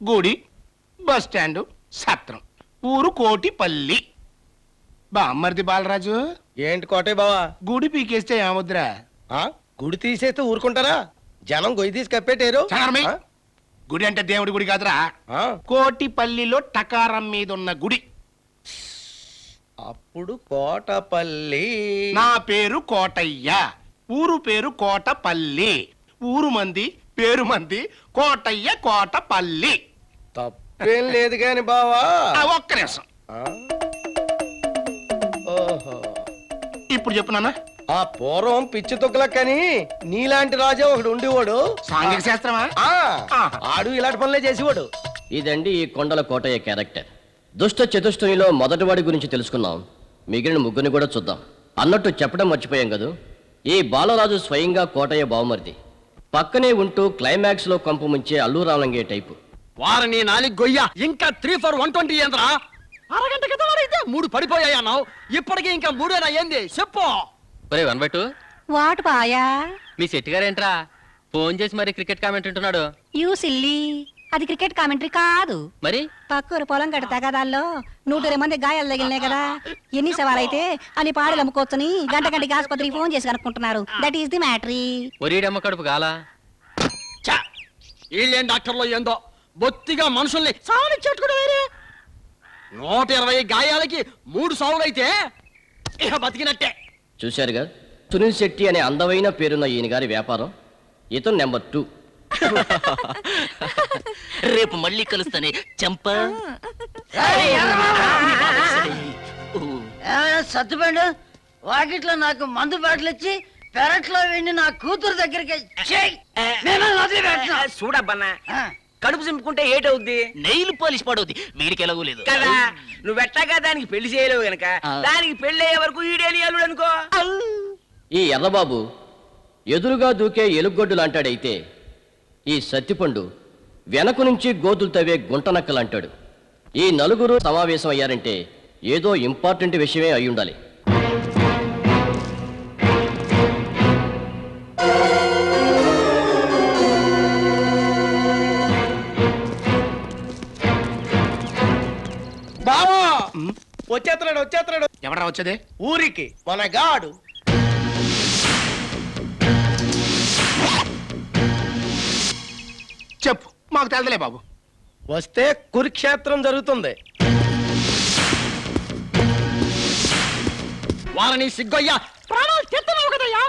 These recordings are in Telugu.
గుడి, బస్ స్టాండ్, సత్రం. ఊరు కోటిపల్లి. బామ్మర్ది బాలరాజు, ఏంటి కోటే బావా? గుడి పీకేస్తే ఏముద్రా? గుడి తీసేస్తే ఊరుకుంటారా? జనం గొయ్యి తీసి కప్పేటారు. చనరమై. గుడి అంటే దేవుడి గుడి కాదురా, కోటిపల్లిలో టకారం మీద ఉన్న గుడి. అప్పుడు కోటపల్లి. నా పేరు కోటయ్య, ఊరు పేరు కోటపల్లి. ఊరు మంది, పేరు మంది, కోటయ్య కోటపల్లి. తప్పేం లేదు గాని బావా. ఒక్క నిమిషం. ఓహో, ఇప్పుడు చెప్పు నాన్న. ఆ పూర్వం పిచ్చి తొక్కులకని నీలాంటి రాజా ఒకడు ఉండేవాడు. సాంఘిక శాస్త్రమా? ఆడు ఇలాంటి పనులే చేసేవాడు. ఇదండి ఈ కొండల కోటయ్య క్యారెక్టర్. దుష్ట చతుష్టమిలో మొదటివాడి గురించి తెలుసుకున్నాం, మిగిలిన ముగ్గురిని కూడా చూద్దాం. అన్నట్టు చెప్పడం మర్చిపోయాం కదూ, ఈ బాలరాజు స్వయంగా కోటయ్య బావమరిది. పక్కనే ఉంటూ క్లైమాక్స్ లో కంపు ముంచే అల్లు రామలింగే టైపు. వారిని నాలుగు గొయ్య ఇంకా 3 for 120 ఏంద్రా? అరగంట క్రితం అయితే 3 పడిపోయాయి అన్నావు, ఇప్పటికి ఇంకా 3 ఏంది చెప్పు. 1/2 వాట్ బాయా? మీ శెట్టి గారేంట్రా ఫోన్ చేసి మరి క్రికెట్ కామెంట్ అంటున్నాడు? యూ సిల్లీ, అది క్రికెట్ కామెంటరీ కాదు. మరి పక్కూరు పొలం గట్ట తగదాల్లో 120 మంది గాయాలు తగిలినాయి కదా, ఎన్ని సవాలైతే అని పాడలు అమ్ముకోవచ్చని గంటకి ఆసుపత్రికి ఫోన్ చేసి కనుక్కుంటున్నారు. That is the matter. ఒరీడమ్మ కడుపు గాలా. వీళ్ళేం డాక్టర్లో ఏందో బొత్తిగా మనుషుల్ని సావనిచ్చేట్టుకుని వేరే. 120 గాయాలకి 3 సావులైతే ఇక బతికినట్టే. చూశారుగా, సునీల్ శెట్టి అనే అందమైన పేరున్న ఈయన గారి వ్యాపారం. ఇతను నెంబర్ 2. రేపు మళ్ళీ కలుస్తానే చంప. సత్తుపండు వాకిట్లో నాకు మందు బాటలు ఇచ్చి పెరట్లో వెళ్ళి నా కూతురు దగ్గరికి చూడబ్బన్నా, కడుపు చింపుకుంటే ఏటవుద్ది? నెయిల్ పాలిష్ పడవుద్ది, వీడికి ఎలాగూ లేదు కదా. నువ్వెట్టాగా దానికి పెళ్లి చేయలేవు గనక దానికి పెళ్లి అయ్యే వరకు ఈడేని అల్లుడు అనుకో. ఈ ఎర్రబాబు ఎదురుగా దూకే ఎలుగొడ్డు లాంటాడైతే, ఈ సత్తిపండు వెనక నుంచి గోతులు తవ్వే గుంటనక్కలంటాడు. ఈ నలుగురు సమావేశం అయ్యారంటే ఏదో ఇంపార్టెంట్ విషయమే అయి ఉండాలి. బావా వచ్చేస్తున్నాడు. ఎవరా వచ్చేదే? ఊరికి మన గాడు. చెప్పు, మాకు తెలదలే బాబు. వస్తే కురుక్షేత్రం జరుగుతుంది. వారిని సిగ్గయ్యా ప్రాణాలు తెస్తున్నావు కదయ్యా.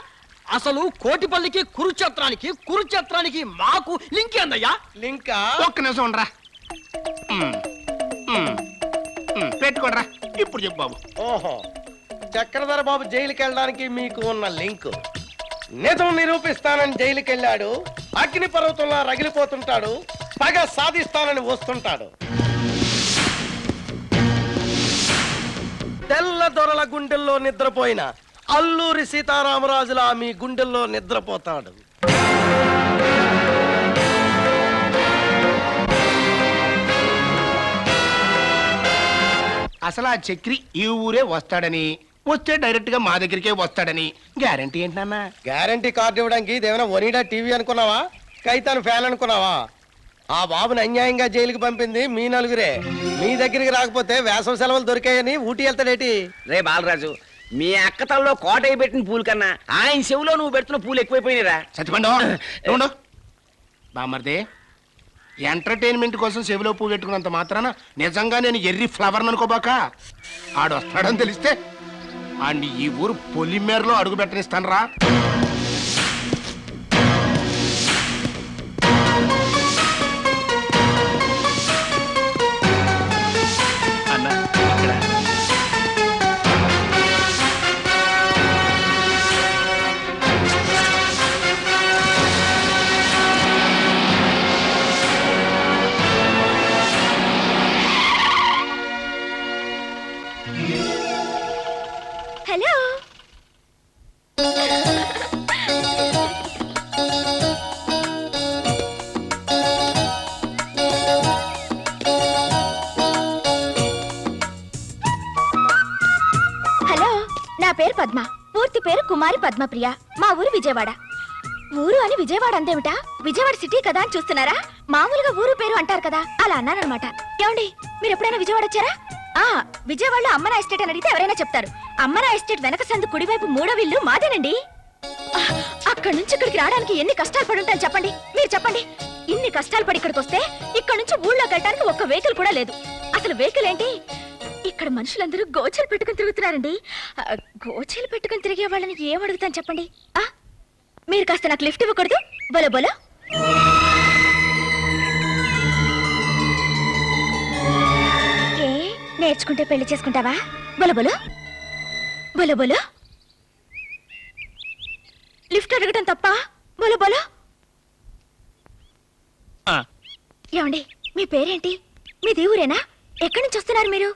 అసలు కోటిపల్లికి కురుక్షేత్రానికి మాకు లింక్ ఏందయ్యా? లింకా? ఒక్క నిమిషం ఉండరా. పెట్టుకోండిరా. ఇప్పుడు చెప్పు బాబు. ఓహో, చక్రధర బాబు జైలుకి వెళ్ళడానికి మీకు ఉన్న లింక్. నిజం నిరూపిస్తానని జైలుకి వెళ్ళాడు, అగ్ని పర్వతంలో రగిలిపోతుంటాడు, పగ సాధిస్తానని వస్తుంటాడు. తెల్ల దొరల గుండెల్లో నిద్రపోయిన అల్లూరి సీతారామరాజులా మీ గుండెల్లో నిద్రపోతాడు. అసలు ఆ చక్రి ఈ ఊరే వస్తాడని, వస్తే డైరెక్ట్ గా మా దగ్గరికే వస్తాడని గ్యారంటీ ఏంటి నాన్న? గ్యారంటీ కార్డు ఇవ్వడానికి ఇదేమైనా ఒనిడా టీవీ అనుకున్నావా? కైతాను ఫ్యాన్ అనుకున్నావా? ఆ బాబుని అన్యాయంగా జైలుకి పంపింది మీ నలుగురే. మీ దగ్గరికి రాకపోతే వేసవి సెలవులు దొరికాయని ఊటీ వెళ్తాడేటి? రే బాలరాజు, మీ అక్క తల్లో కోటయ్య పెట్టిన పూలు కన్నా ఆయన చెవులో నువ్వు పెడుతున్న పూలు ఎక్కువైపోయినరా. సత్యపండు బామర్దే, ఎంటర్టైన్మెంట్ కోసం చెవిలో పువ్వు పెట్టుకున్నంత మాత్రాన నిజంగా నేను ఎర్రి ఫ్లవర్ అనుకోబాక. ఆడు వస్తాడని తెలిస్తే ఆడిని ఈ ఊరు పొలిమేరలో అడుగు పెట్టనిస్తాను రా. హలో, నా పేరు పద్మ. పూర్తి పేరు కుమారి పద్మప్రియ. మా ఊరు విజయవాడ. ఊరు అని విజయవాడ అందేమిటా? విజయవాడ సిటీ కదా అని చూస్తున్నారా? మామూలుగా ఊరు పేరు అంటారు కదా అలా అన్నానన్నమాట. ఏమండి మీరు ఎప్పుడైనా విజయవాడ వచ్చారా? విజయవాడలో అమ్మన ఎస్టేట్ అని అడిగితే ఎవరైనా చెప్తారు. అమ్మన ఎస్టేట్ వెనక సందు కుడివైపు 3వ ఇల్లు మాదేనండి. అక్కడి నుంచి ఇక్కడికి రావడానికి ఎన్ని కష్టాలు పడి ఉంటాయని చెప్పండి. మీరు చెప్పండి. ఇన్ని కష్టాలు పడి ఇక్కడికి వస్తే ఇక్కడ నుంచి ఊళ్ళోకి వెళ్ళడానికి ఒక్క వెహికల్ కూడా లేదు. అసలు వెహికల్ ఏంటి? ఇక్కడ మనుషులందరూ గోచలు పెట్టుకుని తిరుగుతున్నారండి. గోచలు పెట్టుకుని తిరిగే వాళ్ళని ఏం అడుగుతాను చెప్పండి. మీరు కాస్త నాకు లిఫ్ట్ ఇవ్వకూడదు? బోలో బోలో. ఏ నేర్చుకుంటే పెళ్లి చేసుకుంటావా? బోలో బోలో బోలో బోలో. లిఫ్ట్ అడగటం తప్ప? బోలో బోలో. ఏమండి మీ పేరేంటి? మీది ఊరేనా? ఎక్కడి నుంచి వస్తున్నారు మీరు?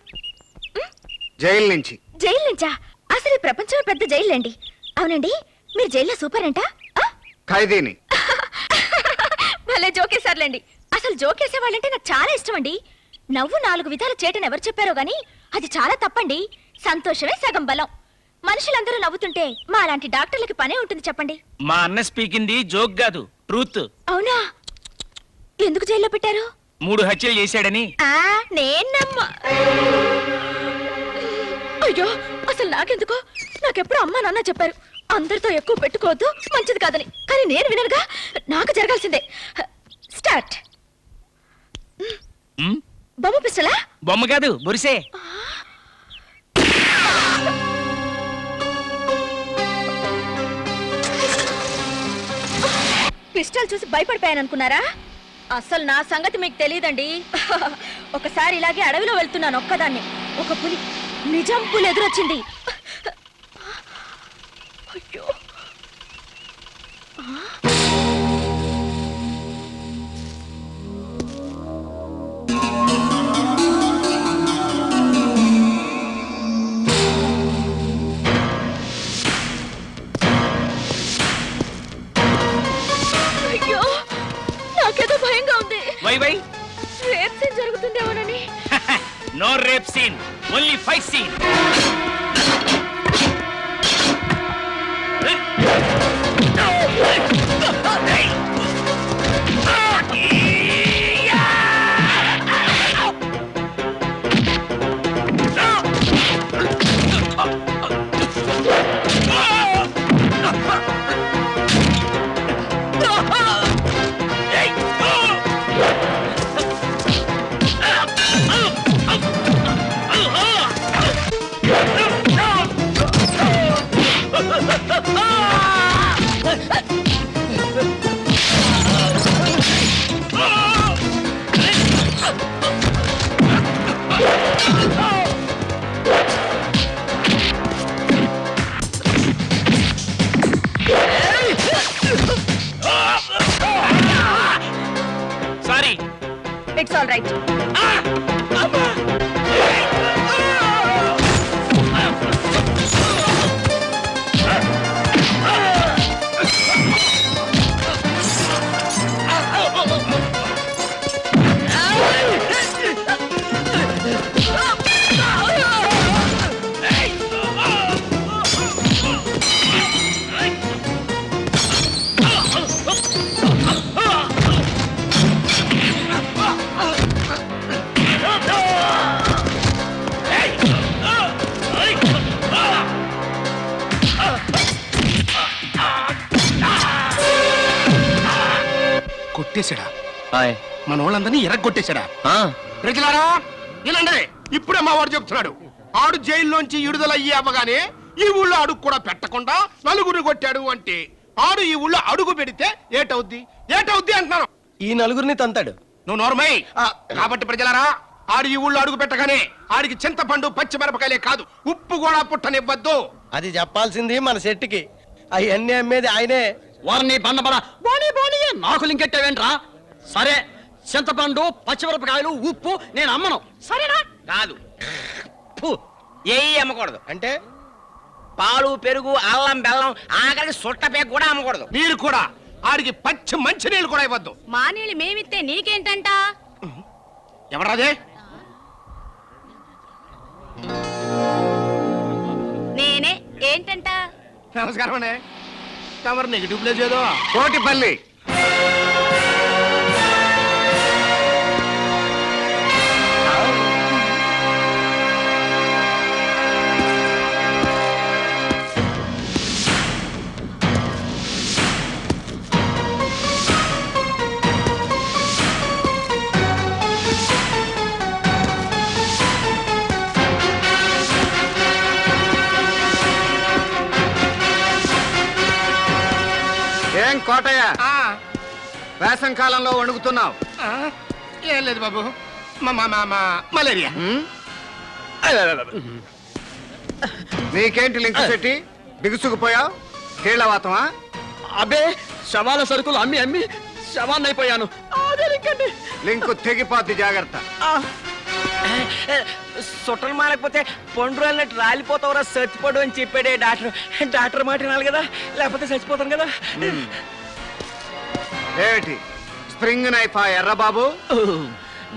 జైలు నుంచి. జైలు నుంచా? అసలు ఈ ప్రపంచంలో పెద్ద జైలు. అవునండి మీరు జైల్లో సూపర్ అంట. ఖైదీని. భలే జోకేశారులేండి. అసలు జోకేసే వాళ్ళంటే నాకు చాలా ఇష్టం అండి. నవ్వు 4 విధాల చేటని ఎవరు చెప్పారో గాని అది చాలా తప్పండి. సంతోషమే సగం బలం. మనుషులందరూ నవ్వుతుంటే మా అలాంటి డాక్టర్లకి పనే ఉంటుంది చెప్పండి. మా అన్న స్పీకింది జోక్ కాదు, ట్రూత్. అవునా? ఎందుకు జైల్లో పెట్టారు? 3 హత్యలు చేశాడని. నేనమ్మ. అయ్యో అసలు నాకెందుకో. నాకెప్పుడు అమ్మా నాన్న చెప్పారు అందరితో ఎక్కువ పెట్టుకోవద్దు, మంచిది కాదని. కానీ నేను విననుగా. నాకు జరగాల్సిందే. స్టార్ట్. బొమ్మ పిస్టలా? బొమ్మ కాదు, బొరిసే. పిస్టల్ చూసి భయపడిపోయాను అనుకున్నారా? అసలు నా సంగతి మీకు తెలియదండి. ఒకసారి ఇలాగే అడవిలో వెళ్తున్నాను ఒక్కదాన్ని. ఒక పులి, నిజం పులి ఎదురొచ్చింది. అయ్యో అయ్యో నాకేదో భయంగా ఉంది. Why why? రేప్ సీన్ జరుగుతుందేమోనని. No rape scene, only fight scene. Sorry, it's all right. కొట్టేశాడా? హాయ్. మన వాళ్ళందరినీ ఎర్రగొట్టేశాడా? ప్రజలారా ఇలాండే ఇప్పుడే మా వాడు చెప్తున్నాడు. ఆడు జైల్లోంచి విడుదలయ్యి అవ్వగానే ఈ ఊళ్ళో అడుగు కూడా పెట్టకుండా నలుగురు కొట్టాడు అంటే ఆడు ఈ ఊళ్ళో అడుగు పెడితే ఏటవుద్ది అంటున్నాను. ఈ నలుగురిని తంతాడు. నువ్వు నోర్మై. కాబట్టి ప్రజలారా ఆడు ఈ ఊళ్ళో అడుగు పెట్టగానే ఆడికి చింతపండు పచ్చిమిరపకాయలే కాదు ఉప్పు కూడా పుట్టనివ్వద్దు. అది చెప్పాల్సింది మన సెట్టికి. అవన్నీ అమ్మేది ఆయనే. వారిని బండబడ బోని బోని నాకు లింకెట్టావేంట్రా? సరే, చింతపండు పచ్చిమిరపకాయలు ఉప్పు నేను అమ్మను, సరేనా? కాదు, ఏ అమ్మకూడదు. అంటే పాలు, పెరుగు, అల్లం, బెల్లం, ఆఖరికి సుట్టపేక కూడా అమ్మకూడదు. మీరు కూడా ఆడికి పచ్చి మంచి నీళ్ళు కూడా ఇవ్వద్దు. మా నీళ్ళు మేమిస్తే నీకేంటంట? ఎవరాదే? నేనే. ఏంటంట? నమస్కారం అండి. తమరు నెగిటివ్ ప్లేస్ ఏదో కోటిపల్లి. కోటయ్య ఆ, వేసం కాలంలో వణుకుతున్నావు. ఆ, ఏం లేదు బాబు మలేరియా. నీకేంటి లింక్ పెట్టి బిగుసుకుపోయావు? కీళ్ళవాతమా? అబ్బే శవాల సరుకులు అమ్మి అమ్మి శవాన్ని అయిపోయాను. అదే లింకండి. లింకు తెగిపోద్ది, జాగ్రత్త. సొట్టలు మారకపోతే పండు రాలినట్టు రాలిపోతావురా చచ్చిపోడు అని చెప్పాడే డాక్టర్. డాక్టర్ మాట వినాలి కదా, లేకపోతే చచ్చిపోతాను కదా. ఏమిటి స్ప్రింగ్ నైఫా ఎర్రబాబు?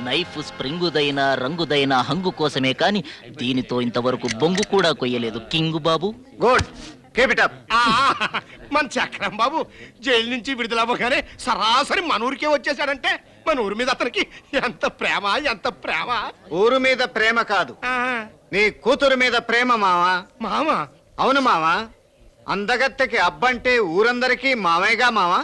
నైఫ్ స్ప్రింగుదైన రంగుదైన హంగు కోసమే కాని దీనితో ఇంతవరకు బొంగు కూడా కొయ్యలేదు కింగు బాబు. Good, keep it up. ఆ, మన చక్రం బాబు జైలు నుంచి విడుదలవ్వగానే సరాసరి మన ఊరికే వచ్చేసాడంటే మన ఊరి మీద అతనికి ఎంత ప్రేమ, ఎంత ప్రేమ. ఊరు మీద ప్రేమ కాదు, ఆ, నీ కూతురు మీద ప్రేమ మావా. మామ అవును మావా, అందగత్తెకి అబ్బంటే ఊరందరికీ మామయ్యగా మావా.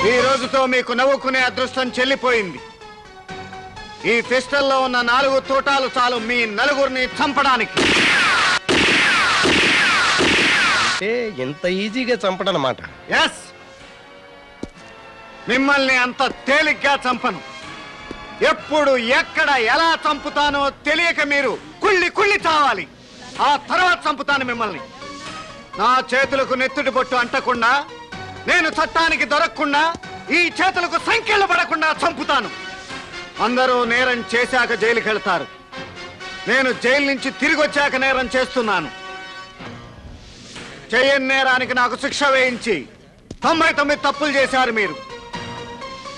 ఈ రోజుతో మీకు నవ్వుకునే అదృష్టం చెల్లిపోయింది. ఈ పిస్టల్లో ఉన్న 4 తూటాలు చాలు మీ నలుగురిని చంపడానికి. అంటే ఇంత ఈజీగా చంపడనమాట. ఎస్, మిమ్మల్ని అంత తేలిగ్గా చంపను. ఎప్పుడు ఎక్కడ ఎలా చంపుతానో తెలియక మీరు కుళ్ళి కుళ్ళి చావాలి. ఆ తర్వాత చంపుతాను మిమ్మల్ని. నా చేతులకు నెత్తుటి బొట్టు అంటకుండా, నేను చట్టానికి దొరకకుండా, ఈ చేతులకు సంఖ్యలు పడకుండా చంపుతాను. అందరూ నేరం చేశాక జైలుకి వెళ్తారు. నేను జైలు నుంచి తిరిగి వచ్చాక నేరం చేస్తున్నాను. చేయని నేరానికి నాకు శిక్ష వేయించి 99 తప్పులు చేశారు మీరు.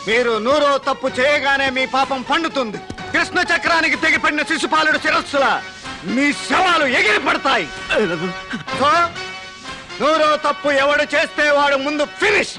100వ తప్పు చేయగానే మీ పాపం పండుతుంది. కృష్ణ చక్రానికి తెగిపడిన శిశుపాలుడు శిరస్సులా మీ శవాలు ఎగిరి పడతాయి. సో 100వ తప్పు ఎవడు చేస్తే వాడు ముందు ఫినిష్.